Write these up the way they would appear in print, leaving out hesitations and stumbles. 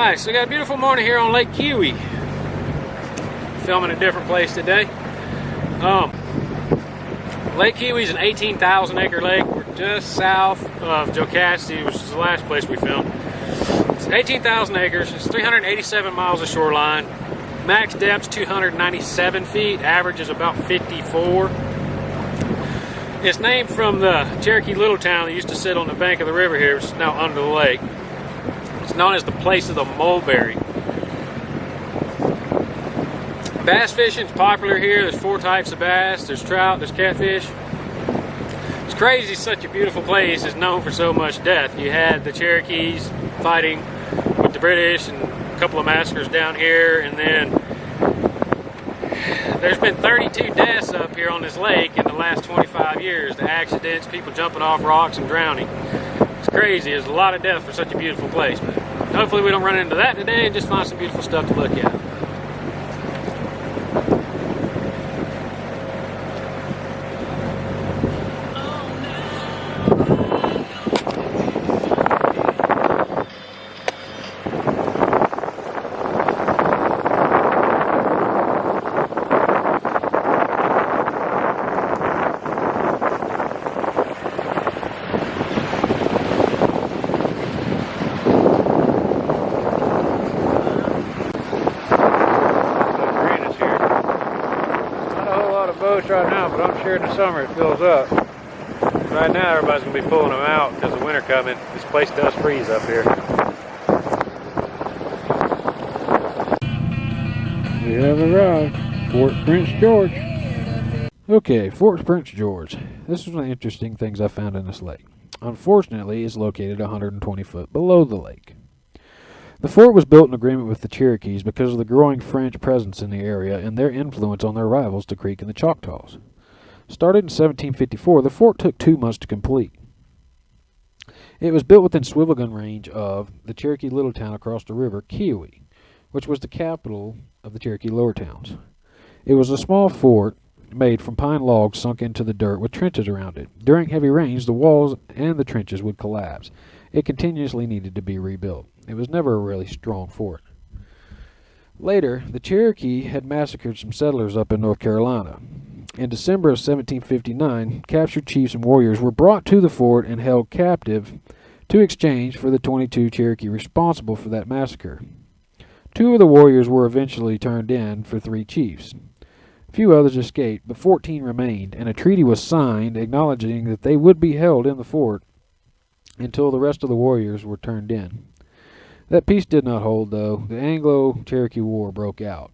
Alright, so we got a beautiful morning here on Lake Keowee. Filming a different place today. Lake Keowee is an 18,000 acre lake. We're just south of Jocassee, which is the last place we filmed. It's 18,000 acres. It's 387 miles of shoreline. Max depth's 297 feet. Average is about 54. It's named from the Cherokee Little Town that used to sit on the bank of the river here, which is now under the lake. It's known as the place of the mulberry. Bass fishing is popular here. There's 4 types of bass. There's trout, there's catfish. It's crazy, such a beautiful place is known for so much death. You had the Cherokees fighting with the British and a couple of massacres down here, and then there's been 32 deaths up here on this lake in the last 25 years. The accidents, people jumping off rocks and drowning. It's crazy. There's a lot of death for such a beautiful place, but hopefully we don't run into that today and just find some beautiful stuff to look at. Boats right now, but I'm sure in the summer it fills up. Right now everybody's going to be pulling them out because of winter coming. This place does freeze up here. We have arrived. Fort Prince George. Okay, Fort Prince George. This is one of the interesting things I found in this lake. Unfortunately, it's located 120 foot below the lake. The fort was built in agreement with the Cherokees because of the growing French presence in the area and their influence on their rivals, the Creek and the Choctaws. Started in 1754, the fort took 2 months to complete. It was built within swivel gun range of the Cherokee Little Town across the river, Keowee, which was the capital of the Cherokee Lower Towns. It was a small fort made from pine logs sunk into the dirt with trenches around it. During heavy rains, the walls and the trenches would collapse. It continuously needed to be rebuilt. It was never a really strong fort. Later, the Cherokee had massacred some settlers up in North Carolina. In December of 1759, captured chiefs and warriors were brought to the fort and held captive to exchange for the 22 Cherokee responsible for that massacre. 2 of the warriors were eventually turned in for 3 chiefs. A few others escaped, but 14 remained, and a treaty was signed acknowledging that they would be held in the fort until the rest of the warriors were turned in. That peace did not hold, though. The Anglo-Cherokee War broke out.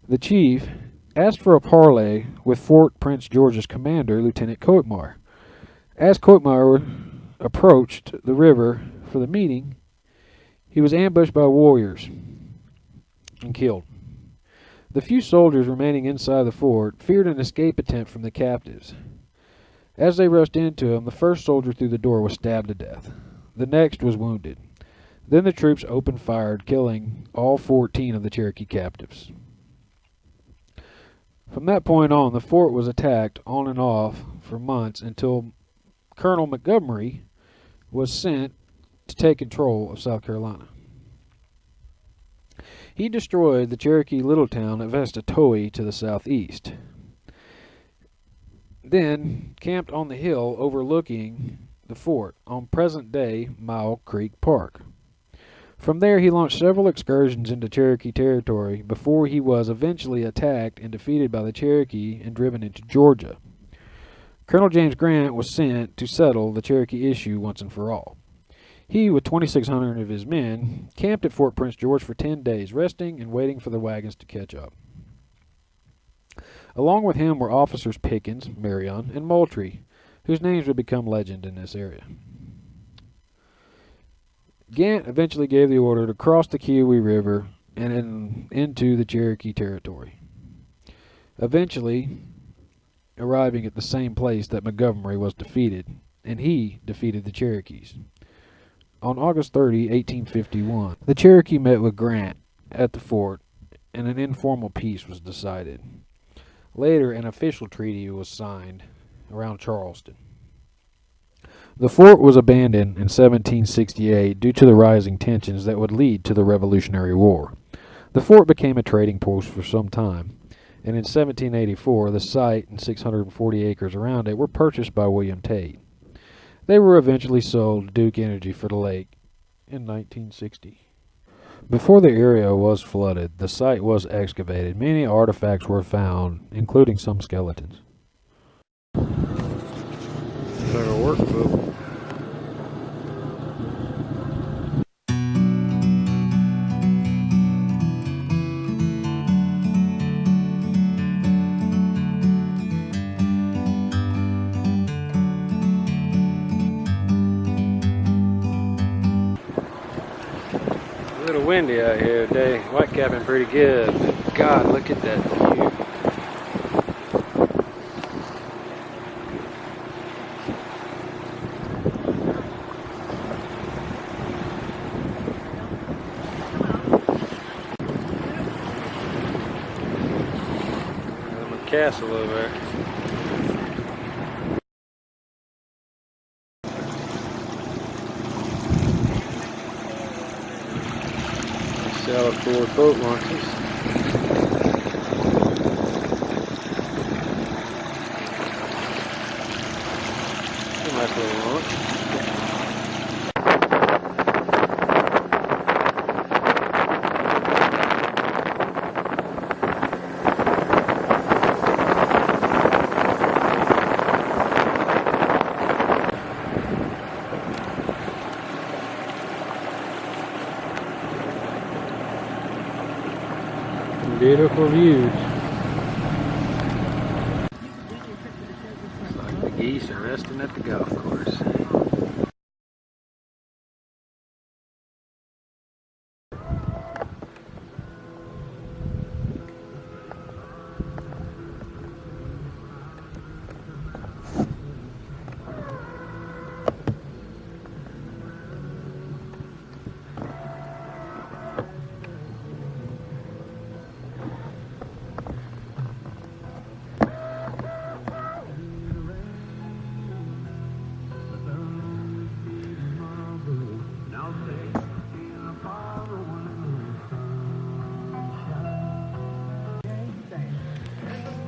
The chief asked for a parley with Fort Prince George's commander, Lieutenant Coitmar. As Coitmar approached the river for the meeting, he was ambushed by warriors and killed. The few soldiers remaining inside the fort feared an escape attempt from the captives. As they rushed into him, the first soldier through the door was stabbed to death. The next was wounded. Then the troops opened fire, killing all 14 of the Cherokee captives. From that point on, the fort was attacked on and off for months until Colonel Montgomery was sent to take control of South Carolina. He destroyed the Cherokee Little Town of Estatoee to the southeast, then camped on the hill overlooking the fort on present-day Mile Creek Park. From there, he launched several excursions into Cherokee territory before he was eventually attacked and defeated by the Cherokee and driven into Georgia. Colonel James Grant was sent to settle the Cherokee issue once and for all. He, with 2,600 of his men, camped at Fort Prince George for 10 days, resting and waiting for the wagons to catch up. Along with him were officers Pickens, Marion, and Moultrie, whose names would become legend in this area. Gant eventually gave the order to cross the Keowee River and into the Cherokee territory, eventually arriving at the same place that Montgomery was defeated, and he defeated the Cherokees. On August 30, 1851, the Cherokee met with Grant at the fort, and an informal peace was decided. Later, an official treaty was signed around Charleston. The fort was abandoned in 1768 due to the rising tensions that would lead to the Revolutionary War. The fort became a trading post for some time, and in 1784 the site and 640 acres around it were purchased by William Tate. They were eventually sold to Duke Energy for the lake in 1960. Before the area was flooded, the site was excavated. Many artifacts were found, including some skeletons. Better work, folks. A little windy out here today. Whitecapping pretty good, but God, look at that view. Castle over there. Estatoee boat launches. A nice little launch. Beautiful views. Looks like the geese are resting at the golf course.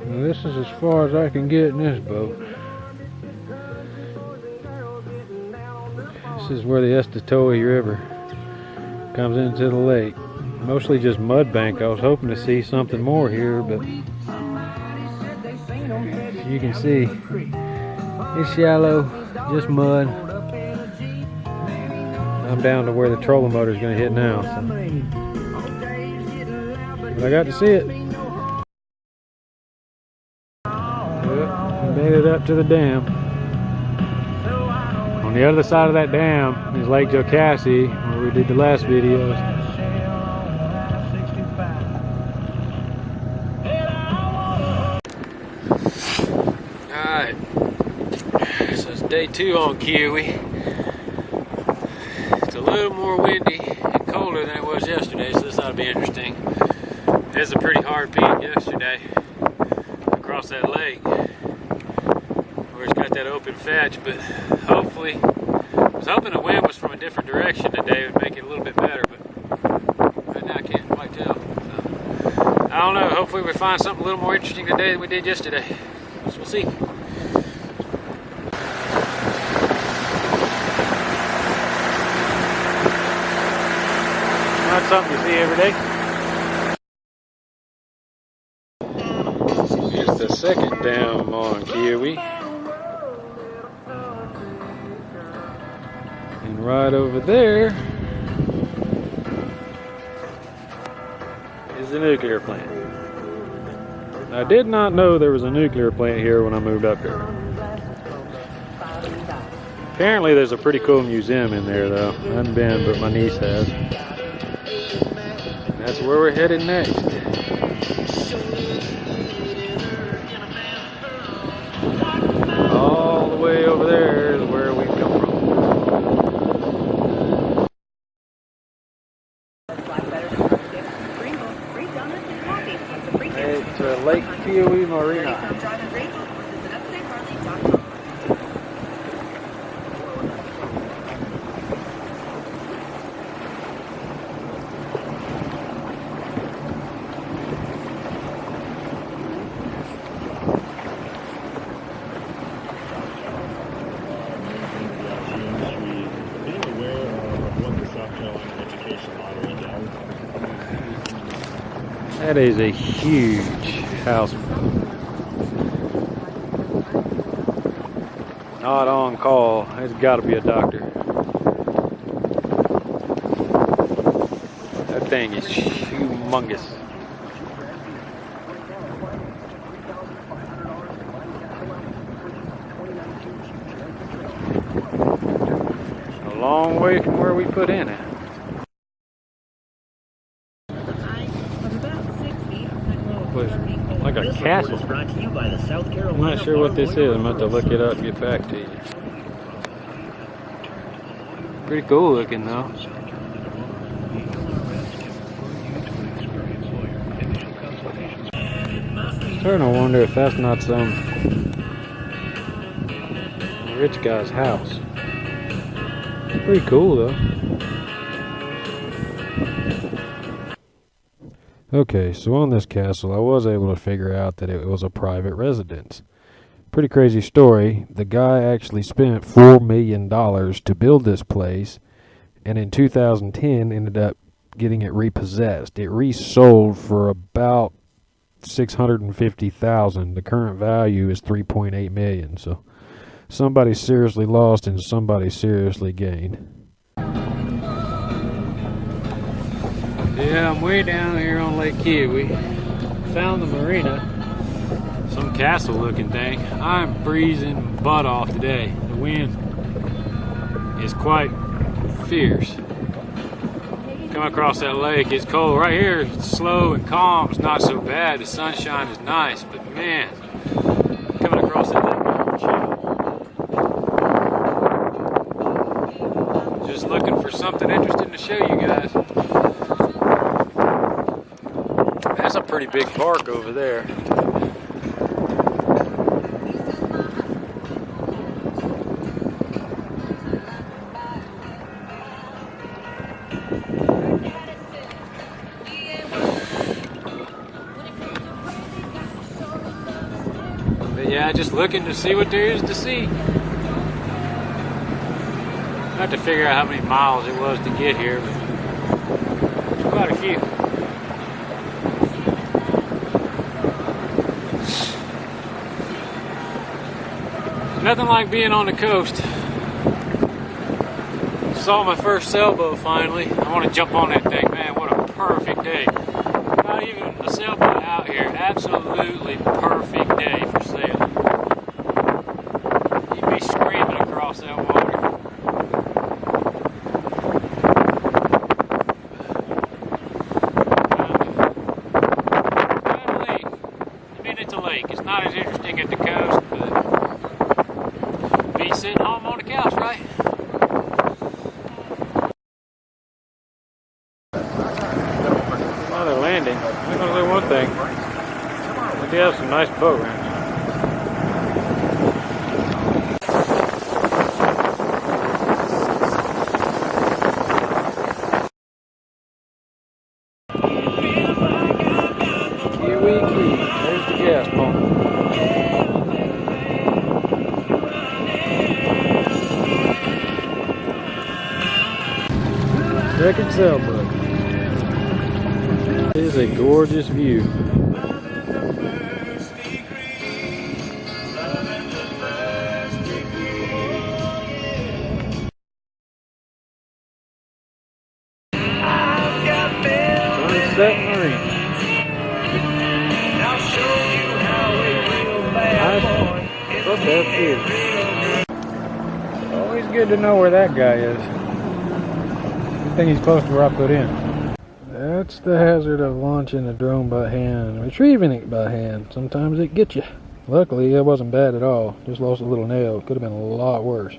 Well, this is as far as I can get in this boat. This is where the Estatoee River comes into the lake. Mostly just mud bank. I was hoping to see something more here, but as you can see, it's shallow, just mud. I'm down to where the trolling motor is going to hit now. So. But I got to see it. Made it up to the dam. On the other side of that dam is Lake Keowee, where we did the last videos. Alright, so it's day 2 on Keowee. It's a little more windy and colder than it was yesterday, so this ought to be interesting. It was a pretty hard beat yesterday across that lake. It's got that open fetch, but hopefully, I was hoping the wind was from a different direction today. It would make it a little bit better, but right now I can't quite tell. So, I don't know, hopefully we find something a little more interesting today than we did yesterday. So we'll see. Not something you see every day. Here's the second dam on Keowee. And right over there is the nuclear plant. I did not know there was a nuclear plant here when I moved up here. Apparently there's a pretty cool museum in there though. I haven't been, but my niece has. And that's where we're headed next. All the way over there is where we come from. It's Lake Keowee Marina. That is a huge houseboat. Not on call. It's got to be a doctor. That thing is humongous. A long way from where we put in it. Like a castle. I'm not sure what this is. I'm going to have to look it up and get back to you. Pretty cool looking though. I'm starting to wonder if that's not some rich guy's house. Pretty cool though. Okay, so on this castle, I was able to figure out that it was a private residence. Pretty crazy story. The guy actually spent $4 million to build this place, and in 2010 ended up getting it repossessed. It resold for about $650,000. The current value is $3.8 million. So somebody seriously lost and somebody seriously gained. Yeah, I'm way down here on Lake Keowee. Found the marina. Some castle looking thing. I'm freezing butt off today. The wind is quite fierce. Come across that lake, it's cold. Right here, it's slow and calm. It's not so bad. The sunshine is nice, but man, coming across that lake, I'm just looking for something interesting to show you guys. That's a pretty big park over there. But yeah, just looking to see what there is to see. I have to figure out how many miles it was to get here, but it's quite a few. Nothing like being on the coast. Saw my first sailboat finally. I want to jump on that thing, man. What a perfect day. Not even a sailboat out here. Absolutely perfect day for sailing. You'd be screaming across that water. I mean, it's a lake. It's not as interesting at the coast, but be sitting home on the couch, right? Another landing. I'm gonna do one thing. We do have some nice boat ramps. Keowee Key. There's the gas pump. Second sailboat. It is a gorgeous view. Sunset Marina. Nice. Always good to know where that guy is. I think he's close to where I put in. That's the hazard of launching a drone by hand, retrieving it by hand. Sometimes it gets you. Luckily, it wasn't bad at all. Just lost a little nail. It could have been a lot worse.